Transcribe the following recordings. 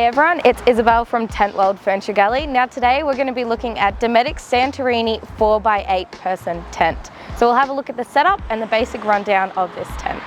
everyone, it's Isabel from Tent World Furniture Gallery. Now today we're going to be looking at Dometic Santorini 4x8 person tent. So we'll have a look at the setup and the basic rundown of this tent.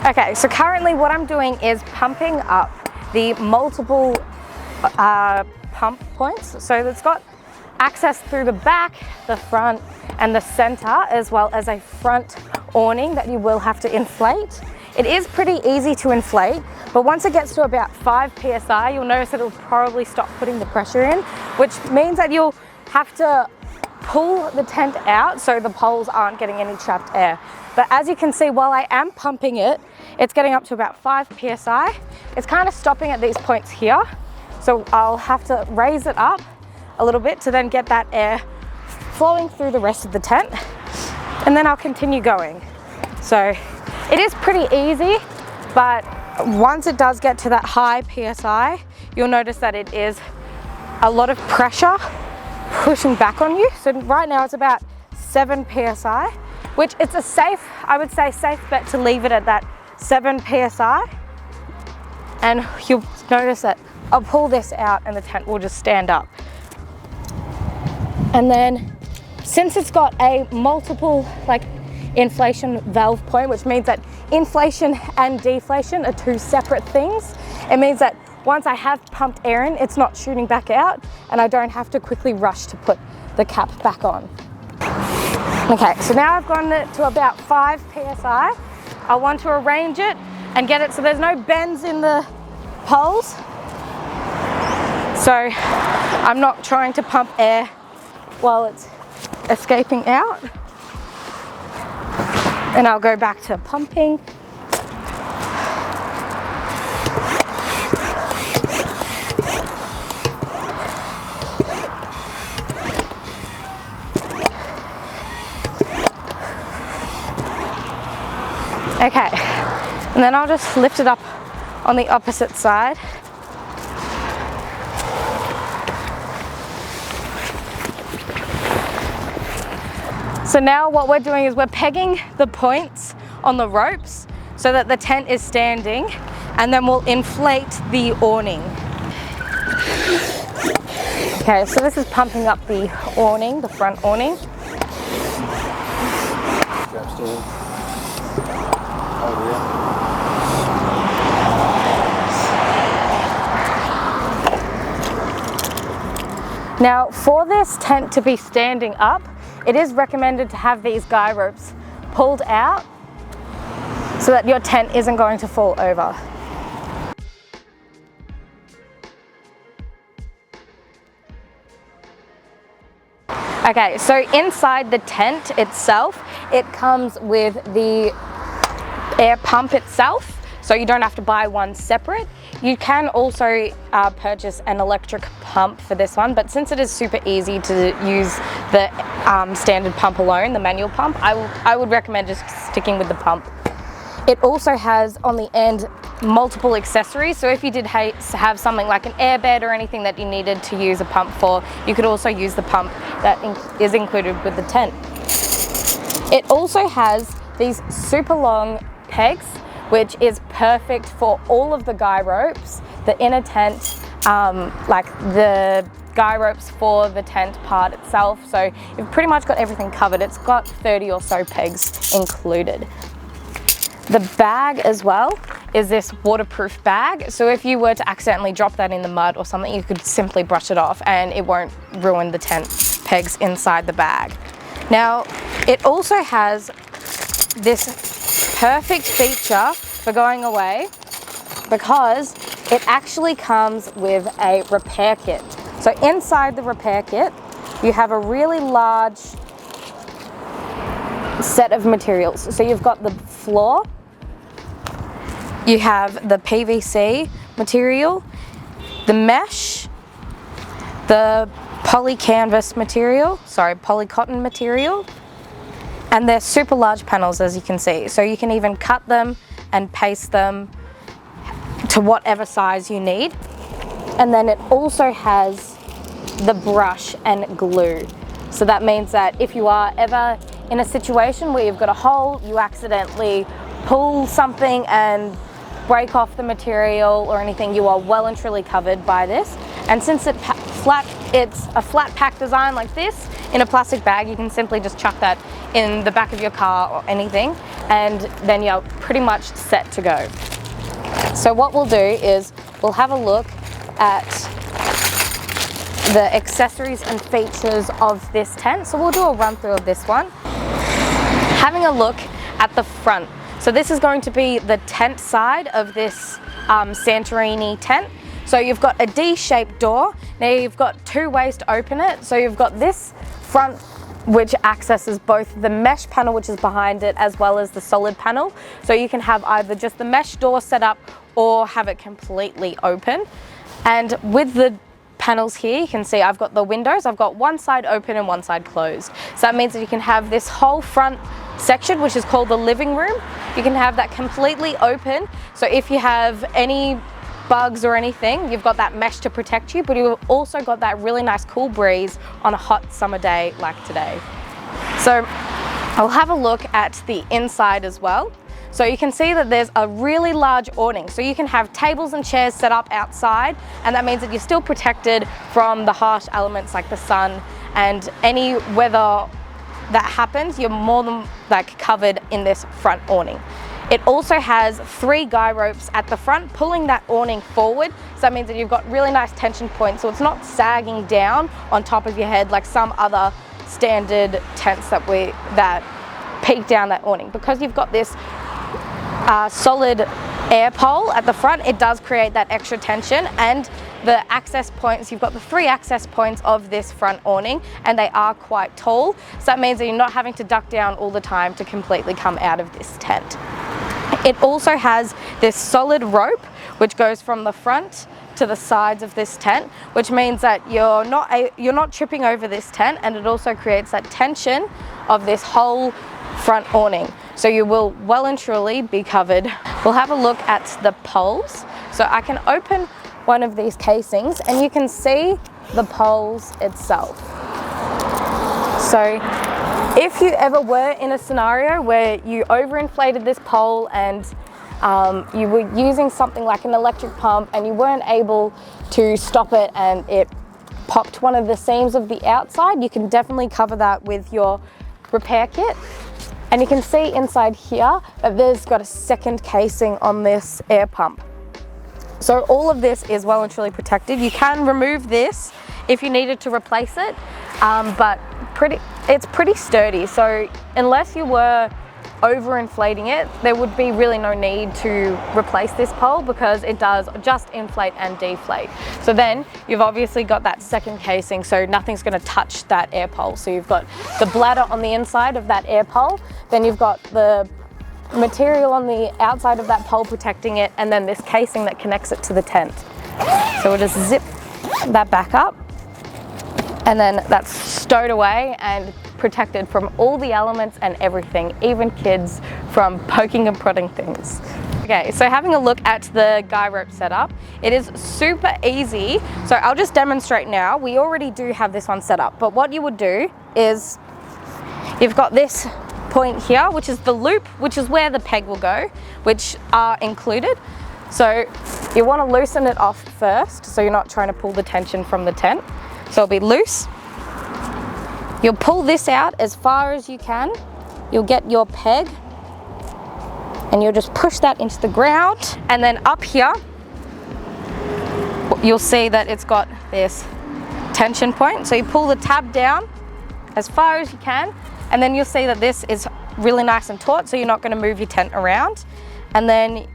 Okay, so currently what I'm doing is pumping up the multiple pump points. So it's got access through the back, the front, and the center, as well as a front awning that you will have to inflate. It is pretty easy to inflate, but once it gets to about 5 psi, you'll notice that it'll probably stop putting the pressure in, which means that you'll have to pull the tent out so the poles aren't getting any trapped air. But as you can see, while I am pumping it, it's getting up to about 5 psi. It's kind of stopping at these points here. So I'll have to raise it up a little bit to then get that air flowing through the rest of the tent. And then I'll continue going. So it is pretty easy, but once it does get to that high psi, you'll notice that it is a lot of pressure pushing back on you. So right now it's about 7 psi, which it's a safe, I would say, safe bet to leave it at that 7 psi. And you'll notice that I'll pull this out and the tent will just stand up. And then since it's got a multiple inflation valve point, which means that inflation and deflation are two separate things, it means that once I have pumped air in, it's not shooting back out and I don't have to quickly rush to put the cap back on. Okay, so now I've gotten it to about 5 psi. I want to arrange it and get it so there's no bends in the poles. So I'm not trying to pump air while it's escaping out. And I'll go back to pumping. Okay, and then I'll just lift it up on the opposite side. So now what we're doing is we're pegging the points on the ropes so that the tent is standing, and then we'll inflate the awning. Okay, so this is pumping up the awning, the front awning. Now, for this tent to be standing up, it is recommended to have these guy ropes pulled out so that your tent isn't going to fall over. Okay, so inside the tent itself, it comes with the air pump itself, so you don't have to buy one separate. You can also purchase an electric pump for this one, but since it is super easy to use the standard pump alone, the manual pump, I would recommend just sticking with the pump. It also has on the end multiple accessories, so if you did have something like an airbed or anything that you needed to use a pump for, you could also use the pump that is included with the tent. It also has these super long pegs, which is perfect for all of the guy ropes, the inner tent, like the guy ropes for the tent part itself. So you've pretty much got everything covered. It's got 30 or so pegs included. The bag as well is this waterproof bag. So if you were to accidentally drop that in the mud or something, you could simply brush it off and it won't ruin the tent pegs inside the bag. Now, it also has this perfect feature for going away because it actually comes with a repair kit. So inside the repair kit, you have a really large set of materials. So you've got the floor, you have the PVC material, the mesh, the poly cotton material, and they're super large panels, as you can see. So you can even cut them and paste them to whatever size you need. And then it also has the brush and glue. So that means that if you are ever in a situation where you've got a hole, you accidentally pull something and break off the material or anything, you are well and truly covered by this. And since it's a flat pack design like this in a plastic bag, you can simply just chuck that in the back of your car or anything, and then you're pretty much set to go. So what we'll do is we'll have a look at the accessories and features of this tent. So we'll do a run through of this one. Having a look at the front. So this is going to be the tent side of this Santorini tent. So you've got a D-shaped door. Now you've got two ways to open it. So you've got this front, which accesses both the mesh panel, which is behind it, as well as the solid panel. So you can have either just the mesh door set up or have it completely open. And with the panels here, you can see I've got the windows. I've got one side open and one side closed. So that means that you can have this whole front section, which is called the living room. You can have that completely open. So if you have any bugs or anything, you've got that mesh to protect you, but you've also got that really nice cool breeze on a hot summer day like today. So I'll have a look at the inside as well. So you can see that there's a really large awning. So you can have tables and chairs set up outside, and that means that you're still protected from the harsh elements like the sun and any weather that happens. You're more than covered in this front awning. It also has 3 guy ropes at the front pulling that awning forward. So that means that you've got really nice tension points, so it's not sagging down on top of your head like some other standard tents that peak down that awning. Because you've got this solid air pole at the front, it does create that extra tension. And the access points, you've got the 3 access points of this front awning, and they are quite tall. So that means that you're not having to duck down all the time to completely come out of this tent. It also has this solid rope which goes from the front to the sides of this tent, which means that you're not tripping over this tent, and it also creates that tension of this whole front awning. So you will well and truly be covered. We'll have a look at the poles. So I can open one of these casings and you can see the poles itself. So if you ever were in a scenario where you overinflated this pole and you were using something like an electric pump and you weren't able to stop it and it popped one of the seams of the outside, you can definitely cover that with your repair kit. And you can see inside here that there's got a second casing on this air pump. So all of this is well and truly protected. You can remove this if you needed to replace it, but it's pretty sturdy. So unless you were overinflating it, there would be really no need to replace this pole because it does just inflate and deflate. So then you've obviously got that second casing, so nothing's going to touch that air pole. So you've got the bladder on the inside of that air pole, then you've got the material on the outside of that pole protecting it, and then this casing that connects it to the tent. So we'll just zip that back up, and then that's stowed away and protected from all the elements and everything, even kids from poking and prodding things. Okay, so having a look at the guy rope setup, it is super easy. So I'll just demonstrate now. We already do have this one set up, but what you would do is you've got this point here, which is the loop, which is where the peg will go, which are included. So you want to loosen it off first, so you're not trying to pull the tension from the tent. So it'll be loose. You'll pull this out as far as you can. You'll get your peg and you'll just push that into the ground. And then up here, you'll see that it's got this tension point. So you pull the tab down as far as you can, and then you'll see that this is really nice and taut, so you're not going to move your tent around. And then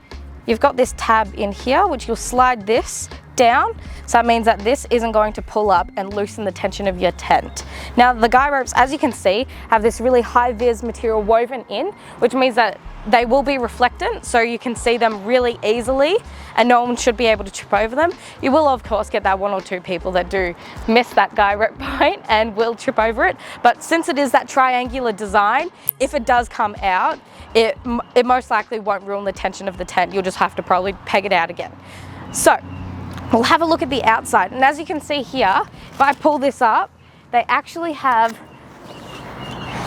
you've got this tab in here, which you'll slide this down. So that means that this isn't going to pull up and loosen the tension of your tent. Now the guy ropes, as you can see, have this really high vis material woven in, which means that they will be reflectant, so you can see them really easily and no one should be able to trip over them. You will of course get that one or two people that do miss that guy rope point and will trip over it, but since it is that triangular design, if it does come out, it most likely won't ruin the tension of the tent. You'll just have to probably peg it out again. So we'll have a look at the outside, and as you can see here, if I pull this up, they actually have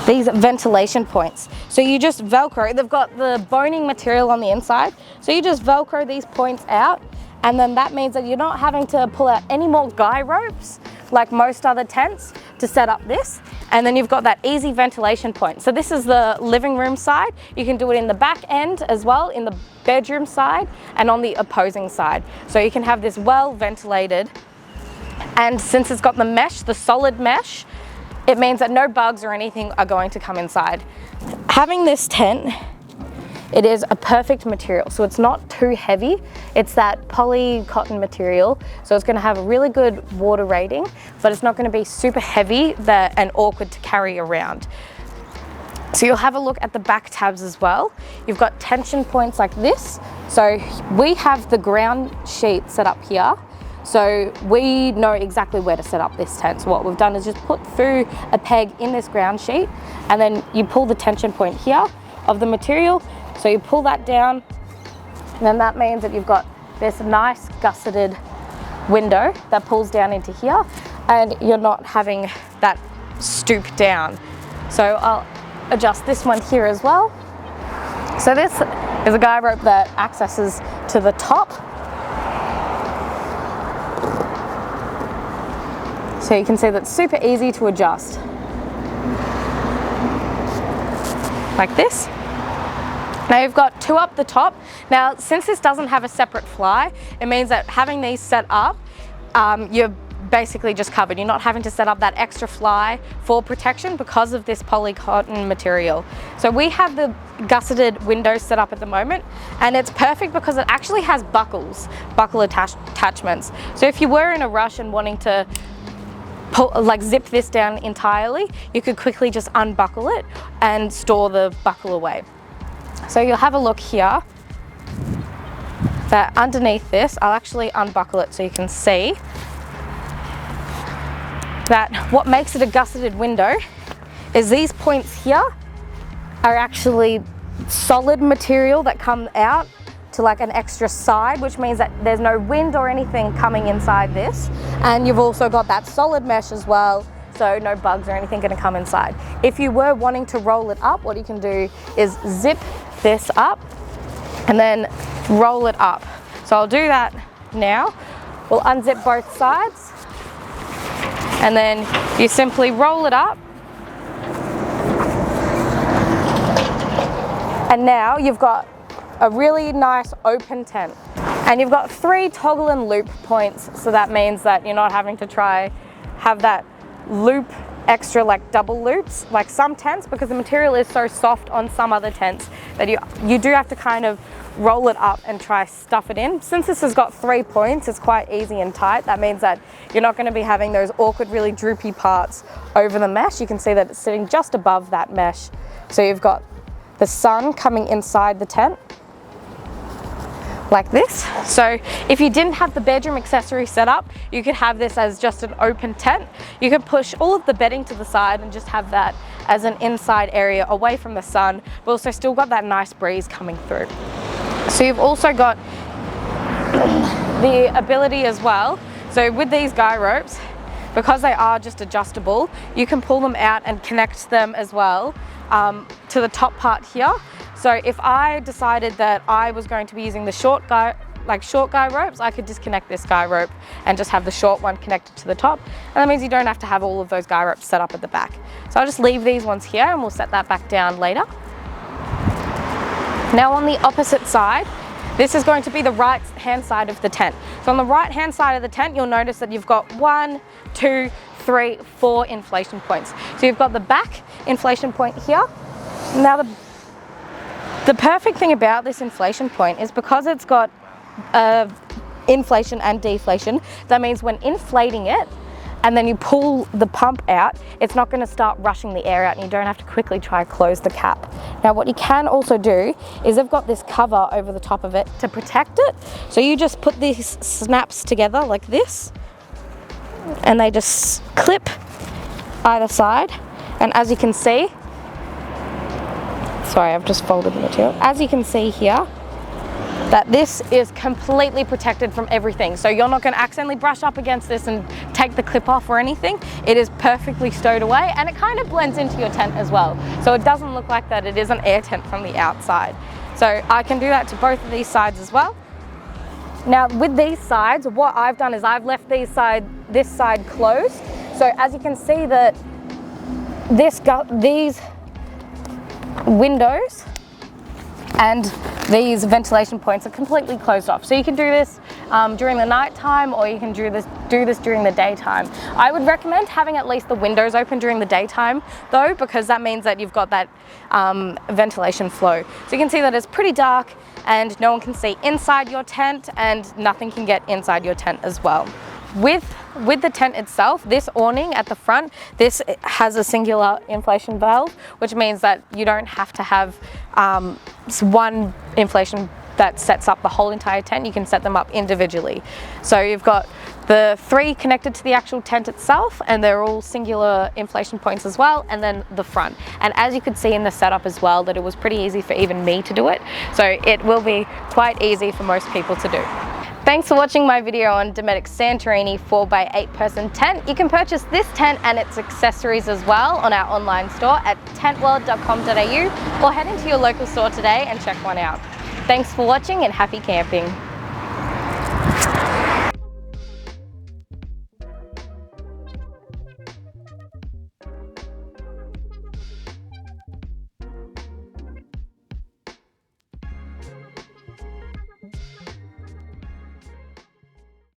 these ventilation points. So you just Velcro, they've got the boning material on the inside, so you just Velcro these points out, and then that means that you're not having to pull out any more guy ropes like most other tents to set up this, and then you've got that easy ventilation point. So this is the living room side. You can do it in the back end as well, in the bedroom side and on the opposing side. So you can have this well ventilated, and since it's got the mesh, the solid mesh, it means that no bugs or anything are going to come inside. Having this tent, it is a perfect material. So it's not too heavy. It's that poly cotton material. So it's gonna have a really good water rating, but it's not gonna be super heavy and awkward to carry around. So you'll have a look at the back tabs as well. You've got tension points like this. So we have the ground sheet set up here. So we know exactly where to set up this tent. So what we've done is just put through a peg in this ground sheet, and then you pull the tension point here of the material. So you pull that down, and then that means that you've got this nice gusseted window that pulls down into here, and you're not having that stoop down. So I'll adjust this one here as well. So this is a guy rope that accesses to the top. So you can see that's super easy to adjust. Like this. Now you've got two up the top. Now since this doesn't have a separate fly, it means that having these set up, you're basically just covered. You're not having to set up that extra fly for protection because of this poly cotton material. So we have the gusseted windows set up at the moment, and it's perfect because it actually has buckle attachments. So if you were in a rush and wanting to zip this down entirely, you could quickly just unbuckle it and store the buckle away. So you'll have a look here that underneath this, I'll actually unbuckle it so you can see that what makes it a gusseted window is these points here are actually solid material that come out to like an extra side, which means that there's no wind or anything coming inside this, and you've also got that solid mesh as well, so no bugs or anything going to come inside. If you were wanting to roll it up, what you can do is zip this up and then roll it up. So I'll do that now. We'll unzip both sides, and then you simply roll it up, and now you've got a really nice open tent. And you've got 3 toggle and loop points, so that means that you're not having to have that loop extra like double loops like some tents, because the material is so soft on some other tents that you do have to kind of roll it up and try stuff it in. Since this has got 3 points, it's quite easy and tight. That means that you're not going to be having those awkward, really droopy parts over the mesh. You can see that it's sitting just above that mesh. So you've got the sun coming inside the tent like this. So if you didn't have the bedroom accessory set up, you could have this as just an open tent. You could push all of the bedding to the side and just have that as an inside area away from the sun, but also still got that nice breeze coming through. So you've also got the ability as well. So with these guy ropes, because they are just adjustable, you can pull them out and connect them as well to the top part here. So if I decided that I was going to be using the short guy ropes, I could disconnect this guy rope and just have the short one connected to the top. And that means you don't have to have all of those guy ropes set up at the back. So I'll just leave these ones here and we'll set that back down later. Now on the opposite side, this is going to be the right hand side of the tent. So on the right hand side of the tent, you'll notice that you've got 1, 2, 3, 4 inflation points. So you've got the back inflation point here. Now the perfect thing about this inflation point is because it's got a inflation and deflation. That means when inflating it, and then you pull the pump out, it's not going to start rushing the air out and you don't have to quickly try to close the cap. Now what you can also do is they've got this cover over the top of it to protect it. So you just put these snaps together like this and they just clip either side. And as you can see, sorry, I've just folded the material. As you can see here, that this is completely protected from everything. So you're not going to accidentally brush up against this and take the clip off or anything. It is perfectly stowed away and it kind of blends into your tent as well. So it doesn't look like that it is an air tent from the outside. So I can do that to both of these sides as well. Now with these sides, what I've done is I've left this side closed. So as you can see that these windows and these ventilation points are completely closed off. So you can do this during the night time, or you can do this during the daytime. I would recommend having at least the windows open during the daytime though, because that means that you've got that ventilation flow. So you can see that it's pretty dark and no one can see inside your tent and nothing can get inside your tent as well. With the tent itself, this awning at the front, this has a singular inflation valve, which means that you don't have to have one inflation that sets up the whole entire tent. You can set them up individually. So you've got the 3 connected to the actual tent itself, and they're all singular inflation points as well, and then the front. And as you could see in the setup as well, that it was pretty easy for even me to do it. So it will be quite easy for most people to do. Thanks for watching my video on Dometic Santorini 4x8 person tent. You can purchase this tent and its accessories as well on our online store at tentworld.com.au, or head into your local store today and check one out. Thanks for watching and happy camping.